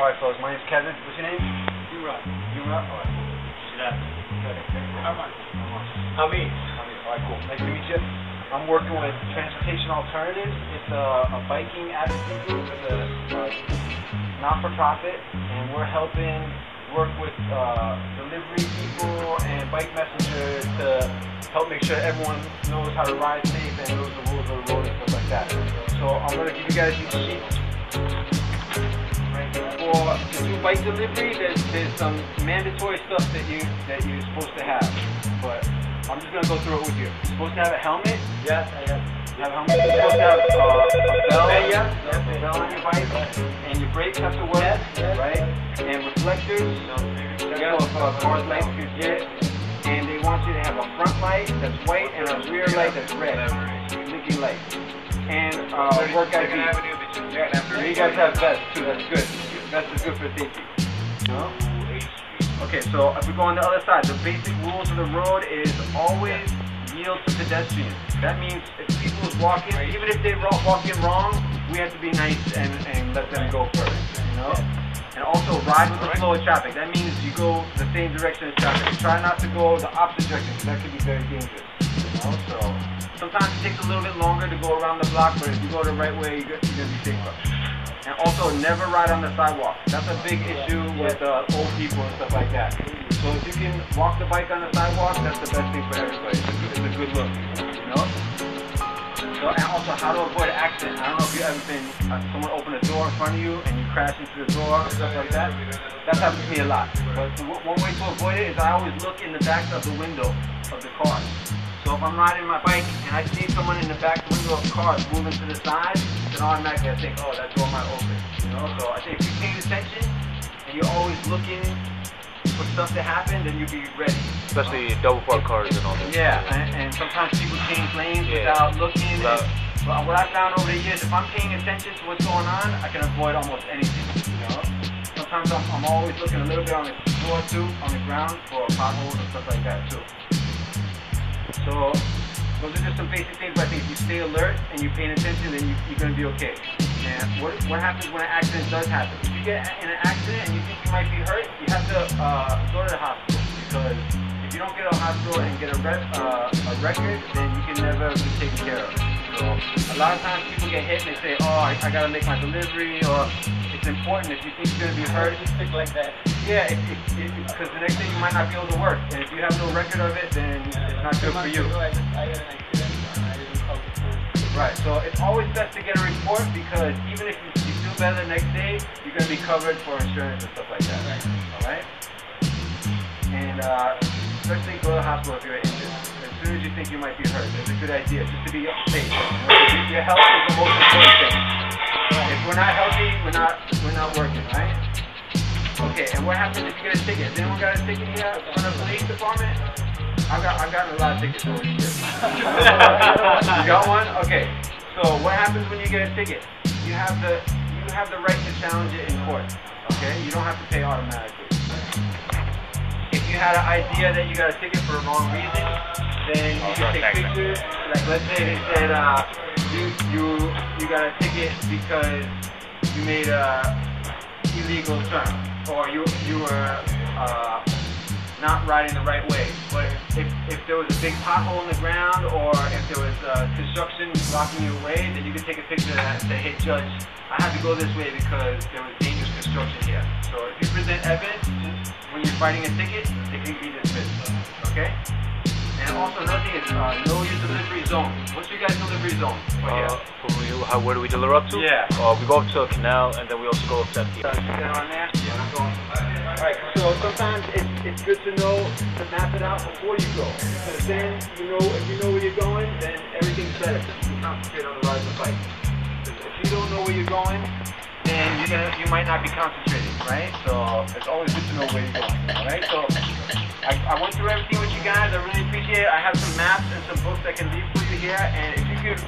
Alright, fellas, my name's Kevin. What's your name? Yura. Yura? Alright. Shirab. Arman. Hamid. Alright, cool. Nice to meet you. I'm working with Transportation Alternatives. It's a biking advocacy group. It's a not-for-profit, and we're helping work with delivery people and bike messengers to help make sure everyone knows how to ride safe and knows the rules of the road and stuff like that. So I'm going to give you guys these sheets. To do bike delivery, there's some mandatory stuff that you're supposed to have, but I'm just gonna go through it with you. You're supposed to have a helmet. Yes, I have. You have a helmet. You're supposed to have a bell. A bell on your bike, and your brakes have to work, right? And reflectors. That's what cars lights could get. And they want you to have a front light that's white and a rear light that's red, blinking light. And work ID. You guys have vests too. That's good. Vest is good for safety. No? Okay, so if we go on the other side, the basic rules of the road is always yield to pedestrians. That means if people is walking, even if they're walking wrong, we have to be nice and let them go first. You know? And also ride with the flow of traffic. That means you go the same direction as traffic. Try not to go the opposite direction because that could be very dangerous. You know? So sometimes it takes a little bit longer to go around the block, but if you go the right way, you're gonna be safer. And also, never ride on the sidewalk. That's a big issue with old people and stuff like that. So if you can walk the bike on the sidewalk, that's the best thing for everybody. It's a good look, you know? So, and also, how to avoid an accident. I don't know if you've ever been, someone opened a door in front of you and you crash into the door and stuff like that. That's happened to me a lot. But one way to avoid it is I always look in the back of the window of the car. So if I'm riding my bike and I see someone in the back window of the car moving to the side, then automatically I think, oh, that door might open. You know? So I think if you're paying attention and you're always looking for stuff to happen, then you'll be ready. Especially double park cars and all that. Yeah, and sometimes people change lanes without looking. But what I found over the years, if I'm paying attention to what's going on, I can avoid almost anything. You know? Sometimes I'm always looking a little bit on the floor too, on the ground for potholes and stuff like that too. So those are just some basic things, but I think if you stay alert and you're paying attention, then you're going to be okay. And what happens when an accident does happen? If you get in an accident and you think you might be hurt, you have to go to the hospital, because if you don't get to the hospital and get a record, then you can never be taken care of. So a lot of times people get hit and they say, oh, I got to make my delivery, or it's important if you think you're going to be hurt. Just stick like that. Yeah, because the next day you might not be able to work, and if you have no record of it, then it's not good for you. I had an accident and I didn't call the police. Right, so it's always best to get a report, because even if you feel better the next day, you're going to be covered for insurance and stuff like that. Right. Alright? And especially go to the hospital if you're injured. As soon as you think you might be hurt, it's a good idea, just to be safe. Your health is the most important thing. If we're not healthy, we're not working, right? Okay, and what happens if you get a ticket? Has anyone got a ticket here from the police department? I've gotten a lot of tickets over the years. You got one? Okay. So what happens when you get a ticket? You have the right to challenge it in court. Okay? You don't have to pay automatically. If you had an idea that you got a ticket for a wrong reason, then you can take pictures. Like, let's say they said you got a ticket because you made a illegal turn, or you were not riding the right way. But if there was a big pothole in the ground, or if there was construction blocking your way, then you could take a picture of that and say, hey judge, I had to go this way because there was dangerous construction here. So if you present evidence when you're fighting a ticket, it can be dismissed. Okay? And also another thing is know your delivery zone. What's your guys' delivery zone? Where do we deliver up to? Yeah. We go up to a canal, and then we also go up to the on there? Yeah, I'm going. Alright, so sometimes it's good to know to map it out before you go. Because then if you know where you're going, then everything's better. You concentrate on the ride of the bike. If you don't know where you're going, then you might not be concentrating, right? So it's always good to know where you're going. Alright? So I went through everything with you guys. I really appreciate it. I have some maps and some books I can leave for you here, and if you could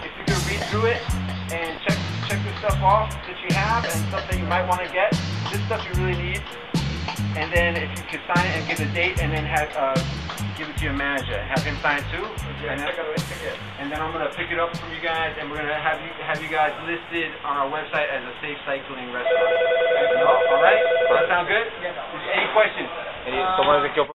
read through it and check the stuff off that you have and stuff that you might want to get. This stuff you really need. And then if you could sign it and give the date, and then give it to your manager and have him sign it too. And then I'm gonna pick it up from you guys, and we're gonna have you guys listed on our website as a safe cycling restaurant. All right. sound good? Yes. Any questions? Toma desde que